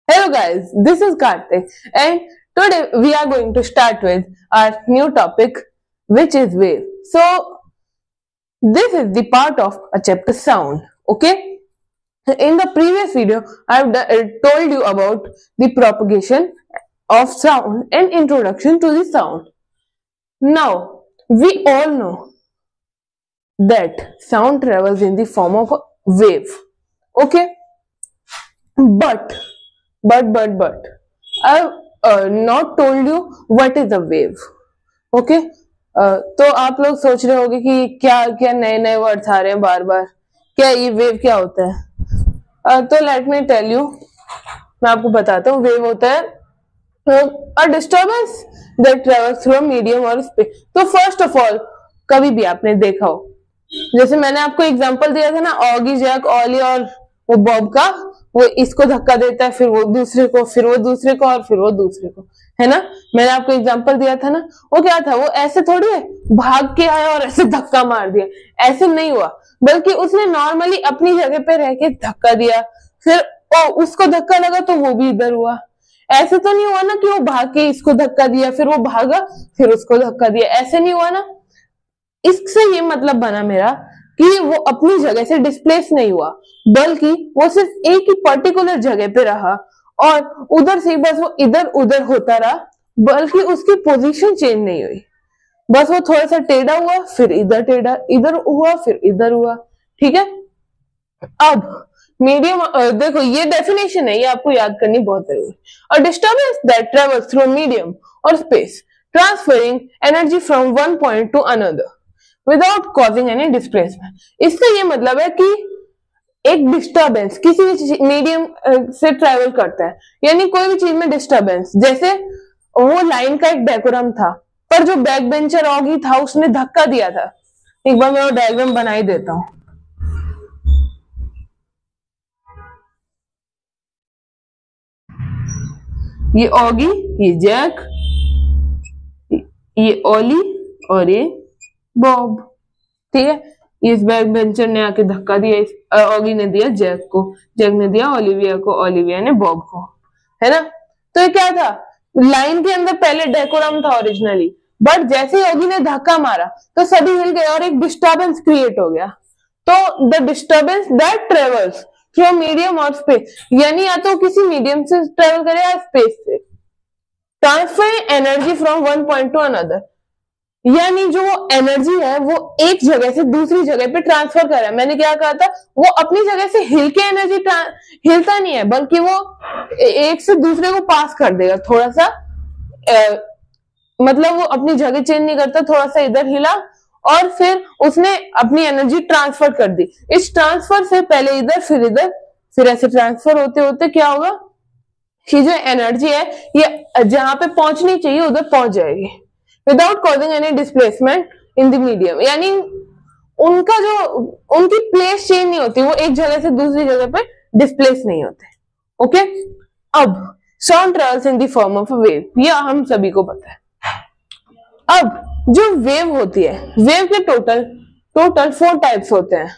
Hello guys, this is Karthik and today we are going to start with our new topic which is wave. So this is the part of a chapter sound, okay? In the previous video I've told you about the propagation of sound and introduction to the sound. Now we all know that sound travels in the form of a wave, okay? But but I've not told you what is a wave. Okay तो आप लोग सोच रहे होंगे कि क्या क्या नए नए वर्ड्स आ रहे हैं बार बार, क्या ये वेव क्या होता है? तो लेट मी टेल यू, मैं आपको बताता हूँ। वेव होता है अ disturbance that travels through medium और स्पेस। तो फर्स्ट ऑफ ऑल, कभी भी आपने देखा हो, जैसे मैंने आपको एग्जांपल दिया था ना, ऑगी, जैक, ऑली और वो बॉब का, वो इसको धक्का देता है, फिर वो दूसरे को, फिर वो दूसरे को, और फिर वो दूसरे को, है ना। मैंने आपको एग्जांपल दिया था ना, वो क्या था, वो ऐसे थोड़ी है भाग के आया और ऐसे धक्का मार दिया, ऐसे नहीं हुआ, बल्कि उसने नॉर्मली अपनी जगह पे रह के धक्का दिया, फिर उसको धक्का लगा तो वो भी इधर हुआ। ऐसे तो नहीं हुआ ना कि वो भाग के इसको धक्का दिया, फिर वो भागा, फिर उसको धक्का दिया, ऐसे नहीं हुआ ना। इससे ये मतलब बना मेरा कि वो अपनी जगह से डिस्प्लेस नहीं हुआ, बल्कि वो सिर्फ एक ही पर्टिकुलर जगह पे रहा और उधर से बस वो इधर उधर होता रहा, बल्कि उसकी पोजीशन चेंज नहीं हुई। बस वो थोड़ा सा टेढ़ा हुआ, फिर इधर टेढ़ा, इधर हुआ, फिर इधर हुआ। ठीक है। अब मीडियम देखो, ये डेफिनेशन है, ये आपको याद करनी बहुत जरूरी। A disturbance that travels through medium और space transferring energy from one point to another without causing any displacement. इसका ये मतलब है कि एक डिस्टर्बेंस किसी भी मीडियम से ट्रेवल करता है, यानी कोई भी चीज में डिस्टर्बेंस, जैसे वो लाइन का एक डेकोरम था, पर जो बैक बेंचर ऑगी था उसने धक्का दिया था। एक बार मैं वो डायग्राम बना ही देता हूं। ये ऑगी, ये जैक, ये ओली और ये बॉब। ठीक है। इस बैक बेंचर ने आके धक्का दिया, इस ऑगी ने दिया जैक को, जैक ने दिया ओलिविया को, ओलिविया ने बॉब को, है ना। तो ये क्या था, लाइन के अंदर पहले डेकोरम था ओरिजिनली, बट जैसे ही ऑगी ने धक्का मारा तो सभी हिल गए और एक डिस्टर्बेंस क्रिएट हो गया। तो the disturbance that travels through medium और स्पेस, यानी या तो किसी मीडियम से ट्रेवल करे या स्पेस से, transfer energy from one point to another, यानी जो एनर्जी है वो एक जगह से दूसरी जगह पे ट्रांसफर कर रहा है। मैंने क्या कहा था, वो अपनी जगह से हिल के एनर्जी हिलता नहीं है, बल्कि वो एक से दूसरे को पास कर देगा थोड़ा सा, मतलब वो अपनी जगह चेंज नहीं करता, थोड़ा सा इधर हिला और फिर उसने अपनी एनर्जी ट्रांसफर कर दी। इस ट्रांसफर से पहले इधर, फिर इधर, फिर ऐसे ट्रांसफर होते होते क्या होगा कि जो एनर्जी है ये जहां पे पहुंचनी चाहिए उधर पहुंच जाएगी without causing any displacement in the medium, यानी उनका जो उनकी प्लेस चेंज नहीं होती, वो एक जगह से दूसरी जगह पे डिस्प्लेस नहीं होते। ओके। अब sound travels in the form of a wave, ये हम सभी को पता है। अब जो वेव होती है, वेव के टोटल 4 टाइप्स होते हैं,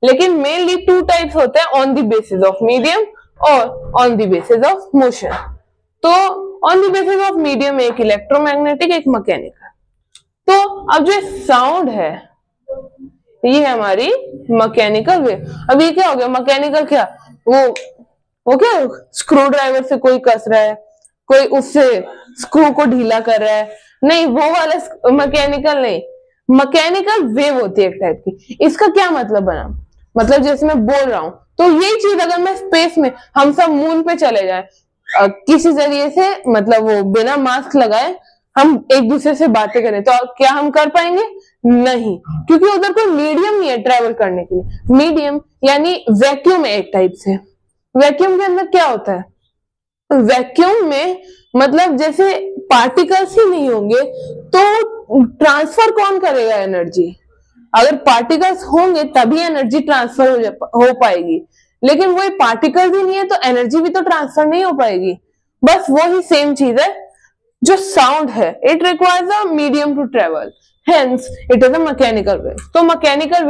लेकिन मेनली 2 टाइप्स होते हैं, on the basis of medium और on the basis of motion. तो on the basis of medium एक इलेक्ट्रोमैग्नेटिक, एक मैकेनिकल। तो अब जो साउंड है ये है हमारी मैकेनिकल वेव। अब ये क्या हो गया, मैकेनिकल क्या, वो क्या स्क्रू ड्राइवर से कोई कस रहा है, कोई उससे स्क्रू को ढीला कर रहा है, नहीं वो वाला मैकेनिकल नहीं, मैकेनिकल वेव होती है एक टाइप की। इसका क्या मतलब बना, मतलब जैसे मैं बोल रहा हूं, तो यही चीज अगर मैं स्पेस में, हम सब मून पे चले जाए किसी जरिए से, मतलब वो बिना मास्क लगाए हम एक दूसरे से बातें करें, तो क्या हम कर पाएंगे? नहीं, क्योंकि उधर कोई मीडियम नहीं है ट्रेवल करने के लिए। मीडियम यानी वैक्यूम है एक टाइप से। वैक्यूम के अंदर क्या होता है, वैक्यूम में मतलब जैसे पार्टिकल्स ही नहीं होंगे तो ट्रांसफर कौन करेगा एनर्जी? अगर पार्टिकल्स होंगे तभी एनर्जी ट्रांसफर हो पाएगी, लेकिन वो पार्टिकल्स ही नहीं है तो एनर्जी भी तो ट्रांसफर नहीं हो पाएगी। बस वो ही सेम चीज है जो साउंड है, it requires a medium to travel, hence it is a mechanical wave. तो मैकेनिकल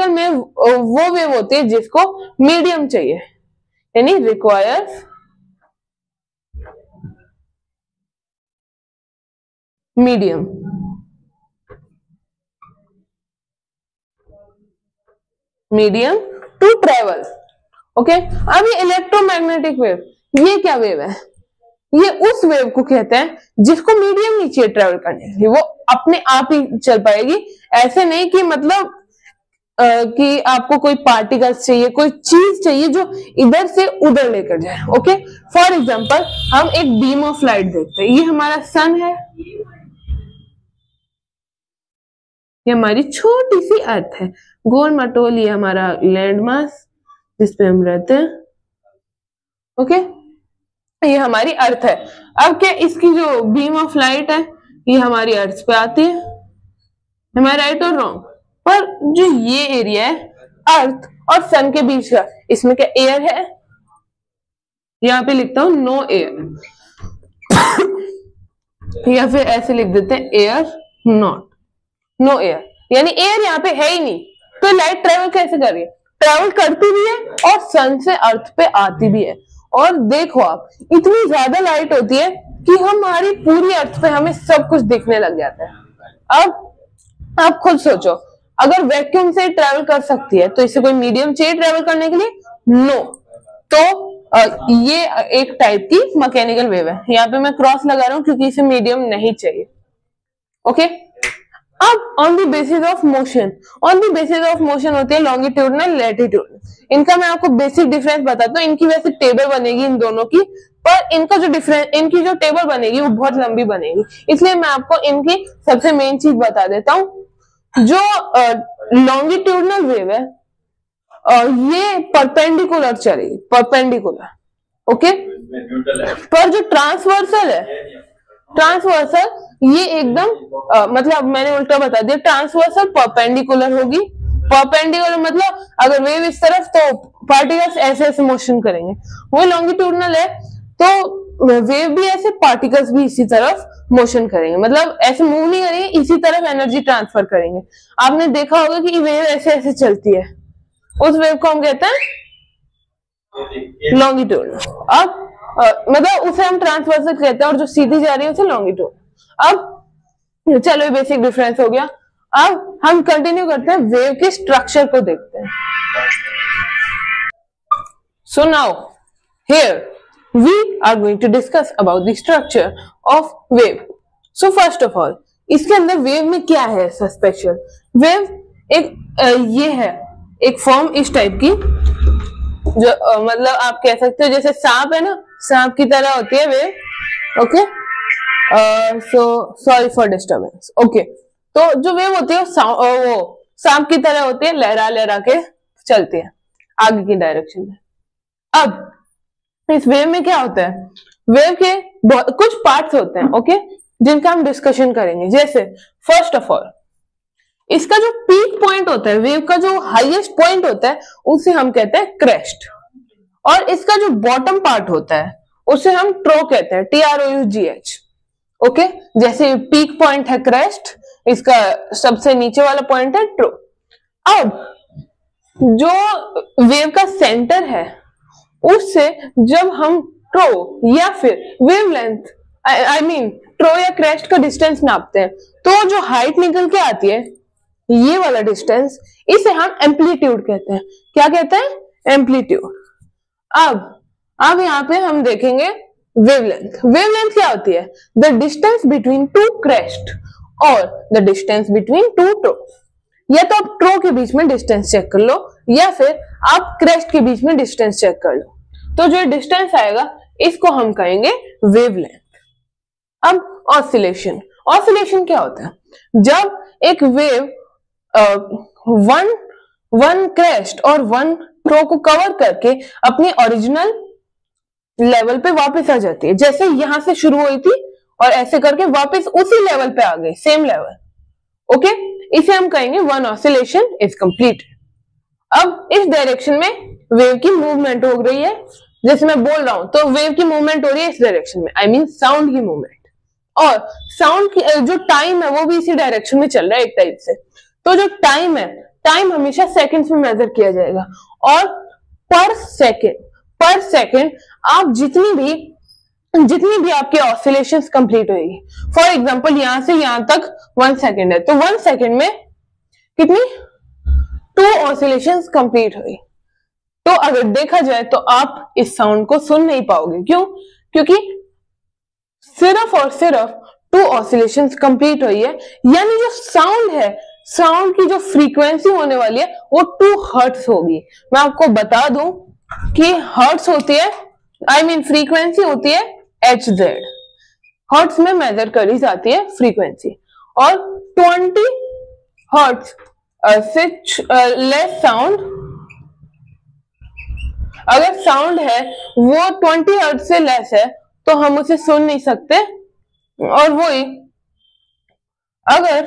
में वो वेव होती है जिसको मीडियम चाहिए, यानी requires medium. Medium to travel. Okay, अब ये इलेक्ट्रोमैग्नेटिक वेव, ये क्या वेव है? ये उस वेव को कहते हैं जिसको मीडियम नहीं चाहिए ट्रेवल करने के लिए, वो अपने आप ही चल पाएगी। ऐसे नहीं कि मतलब कि आपको कोई पार्टिकल्स चाहिए, कोई चीज चाहिए जो इधर से उधर लेकर जाए। ओके, फॉर एग्जांपल हम एक बीम ऑफ लाइट देखते हैं, ये हमारा सन है, ये हमारी छोटी सी अर्थ है, गोल मटोल, ये हमारा लैंड मास जिसपे हम रहते हैं। ओके, ये हमारी अर्थ है। अब क्या इसकी जो बीम ऑफ लाइट है ये हमारी अर्थ पे आती है, am I राइट और रॉन्ग? पर जो ये एरिया है अर्थ और सन के बीच का, इसमें क्या एयर है? यहां पे लिखता हूं नो एयर, या फिर ऐसे लिख देते हैं एयर नॉट, नो एयर, यानी एयर यहाँ पे है ही नहीं। तो लाइट ट्रेवल कैसे कर रही है? ट्रेवल करती भी है और सन से अर्थ पे आती भी है। और देखो आप, इतनी ज्यादा लाइट होती है कि हमारी पूरी अर्थ पे हमें सब कुछ दिखने लग जाता है। अब आप खुद सोचो, अगर वैक्यूम से ट्रेवल कर सकती है तो इसे कोई मीडियम चाहिए ट्रेवल करने के लिए? नो। तो ये एक टाइप की मैकेनिकल वेव है। यहाँ पे मैं क्रॉस लगा रहा हूं क्योंकि इसे मीडियम नहीं चाहिए। ओके, अब on the basis of motion, on the basis of motion होती है लॉन्गिट्यूडनल, लैटिट्यूडनल। इनका मैं आपको बेसिक डिफरेंस बताता हूँ। इनकी वैसे टेबल बनेगी इन दोनों की, पर इनका जो डिफरेंस, इनकी जो टेबल बनेगी वो बहुत लंबी बनेगी, इसलिए मैं आपको इनकी सबसे मेन चीज बता देता हूँ। जो लॉन्गिट्यूडनल वेव है ये परपेंडिकुलर चलेगी, परपेंडिकुलर। ओके, पर जो ट्रांसवर्सल है, ट्रांसवर्सल ये एकदम मतलब मैंने उल्टा बता दिया, ट्रांसवर्सल परपेंडिकुलर होगी। परपेंडिकुलर मतलब अगर वेव इस तरफ तो पार्टिकल्स ऐसे ऐसे मोशन करेंगे। वो लॉन्गिट्यूडनल है तो वेव भी ऐसे, पार्टिकल्स भी इसी तरफ मोशन करेंगे, मतलब ऐसे मूव नहीं करेंगे, इसी तरफ एनर्जी ट्रांसफर करेंगे। आपने देखा होगा कि वेव ऐसे ऐसे चलती है, उस वेव को हम कहते हैं लॉन्गिट्यूड। अब मतलब उसे हम ट्रांसवर्सल कहते हैं और जो सीधी जा रही है उसे लॉन्गिट्यूड। अब चलो बेसिक डिफरेंस हो गया। अब हम कंटिन्यू करते हैं, वेव के स्ट्रक्चर को देखते हैं। So now here we are going to discuss about the structure of wave. So first of all, इसके अंदर वेव में क्या है ऐसा स्पेशल? वेव एक ये है एक फॉर्म इस टाइप की, जो मतलब आप कह सकते हो जैसे सांप है ना, सांप की तरह होती है wave. Okay, so sorry for disturbance. Okay, तो जो वेव होती है वो सांप की तरह होती है, लहरा लहरा के चलती है आगे की डायरेक्शन में। अब इस वेव में क्या होता है? वेव के कुछ पार्ट्स होते हैं, ओके, जिनका हम डिस्कशन करेंगे। जैसे फर्स्ट ऑफ ऑल, इसका जो पीक पॉइंट होता है, वेव का जो हाईएस्ट पॉइंट होता है, उसे हम कहते हैं क्रेस्ट। और इसका जो बॉटम पार्ट होता है उसे हम ट्रो कहते हैं, TROUGH। ओके, जैसे पीक पॉइंट है क्रेस्ट, इसका सबसे नीचे वाला पॉइंट है ट्रो। अब जो वेव का सेंटर है उससे जब हम ट्रो या फिर वेवलेंथ, आई मीन ट्रो या क्रेस्ट का डिस्टेंस नापते हैं, तो जो हाइट निकल के आती है, ये वाला डिस्टेंस, इसे हम एम्पलीट्यूड कहते हैं। क्या कहते हैं? एम्पलीट्यूड। अब यहाँ पे हम देखेंगे वेवलेंथ। वेवलेंथ क्या होती है? The distance between two crest और द डिस्टेंस बिटवीन टू ट्रो। या तो आप ट्रो के बीच में डिस्टेंस चेक कर लो या फिर आप क्रेस्ट के बीच में डिस्टेंस चेक कर लो, तो जो डिस्टेंस आएगा इसको हम कहेंगे वेवलेंथ। अब ऑसिलेशन, ऑसिलेशन क्या होता है? जब एक वेव वन क्रेस्ट और वन ट्रो को कवर करके अपने ओरिजिनल लेवल पे वापस आ जाती है, जैसे यहां से शुरू हुई थी और ऐसे करके वापस उसी लेवल पे आ गई, सेम लेवल। ओके, इसे हम कहेंगे वन ऑसिलेशन इज कंप्लीट। अब इस डायरेक्शन में वेव की मूवमेंट हो रही है, जैसे मैं बोल रहा हूं तो वेव की मूवमेंट हो रही है इस डायरेक्शन में, आई मीन साउंड की मूवमेंट। और साउंड की जो टाइम है वो भी इसी डायरेक्शन में चल रहा है एक टाइप से। तो जो टाइम है, टाइम हमेशा सेकंड्स में मेजर किया जाएगा और पर सेकेंड आप जितनी भी आपकी ऑसिलेशंस कंप्लीट होगी, फॉर एग्जांपल यहां से यहां तक 1 सेकेंड है, तो 1 सेकेंड में कितनी 2 ऑसिलेशंस कंप्लीट हुई। तो अगर देखा जाए तो आप इस साउंड को सुन नहीं पाओगे। क्यों? क्योंकि सिर्फ और सिर्फ 2 ऑसिलेशंस कंप्लीट हुई है, यानी जो साउंड है, साउंड की जो फ्रीक्वेंसी होने वाली है वो 2 हर्ट्ज होगी। मैं आपको बता दूं कि हर्ट्ज होती है, फ्रीक्वेंसी होती है Hz, हर्ट्ज में मेजर करी जाती है फ्रीक्वेंसी, और 20 हर्ट्ज से लेस साउंड, अगर साउंड है वो 20 हर्ट्ज से लेस है तो हम उसे सुन नहीं सकते, और वही अगर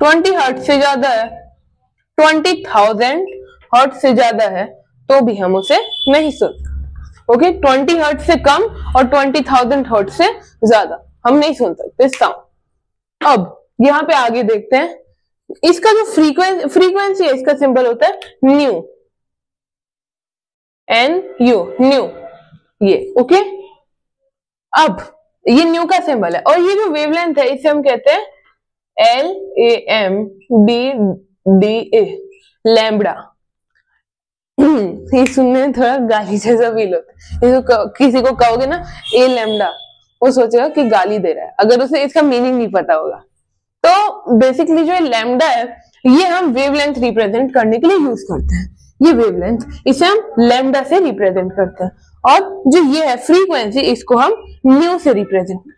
20 हर्ट्ज से ज्यादा है, 20,000 हर्ट्ज से ज्यादा है, तो भी हम उसे नहीं सुन। ओके, 20 हर्ट्ज से कम और 20,000 हर्ट्ज से ज्यादा हम नहीं सुन सकते साउंड। अब यहां पे आगे देखते हैं, इसका जो फ्रीक्वेंसी है, इसका सिंबल होता है न्यू, NU, न्यू, ये ओके। अब ये न्यू का सिंबल है, और ये जो वेवलेंथ है इसे हम कहते हैं LAMDA, लैम्बडा। ये सुनने में थोड़ा गाली जैसा फील होता है, किसी को कहोगे ना ए लैम्बडा, वो सोचेगा कि गाली दे रहा है, अगर उसे इसका मीनिंग नहीं पता होगा। तो बेसिकली जो लैम्बडा है ये हम वेवलेंथ रिप्रेजेंट करने के लिए यूज करते हैं। ये वेवलेंथ, इसे हम लैम्बडा से रिप्रेजेंट करते हैं, और जो ये है फ्रीक्वेंसी, इसको हम न्यू से रिप्रेजेंट करते हैं।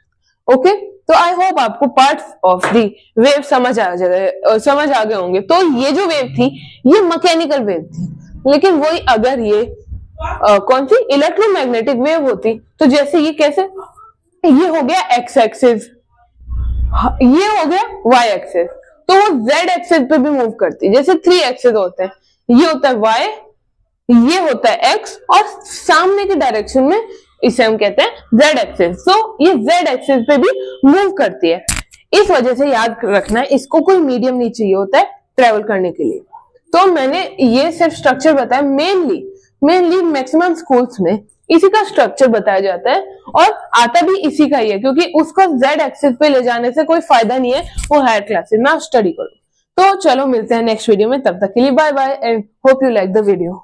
ओके, तो आई होप आपको पार्ट्स ऑफ दी वेव समझ आ गए होंगे। तो ये जो वेव थी ये मैकेनिकल वेव थी, लेकिन वही अगर ये कौन सी इलेक्ट्रोमैग्नेटिक वेव होती, तो जैसे ये कैसे, ये हो गया एक्स एक्सिस, ये हो गया वाई एक्सिस, तो वो जेड एक्सिस पे भी मूव करती है। जैसे 3 एक्सिस होते हैं, ये होता है वाई, ये होता है एक्स, और सामने के डायरेक्शन में इसे हम कहते हैं जेड एक्सिस। सो ये जेड एक्सिस पे भी मूव करती है। इस वजह से याद रखना है, इसको कोई मीडियम नहीं चाहिए होता है ट्रेवल करने के लिए। तो मैंने ये सिर्फ स्ट्रक्चर बताया, मेनली मैक्सिमम स्कूल्स में इसी का स्ट्रक्चर बताया जाता है, और आता भी इसी का ही है, क्योंकि उसको जेड एक्सिस पे ले जाने से कोई फायदा नहीं है, वो हायर क्लासेस में स्टडी करो। तो चलो मिलते हैं नेक्स्ट वीडियो में, तब तक के लिए bye bye and hope you like the video.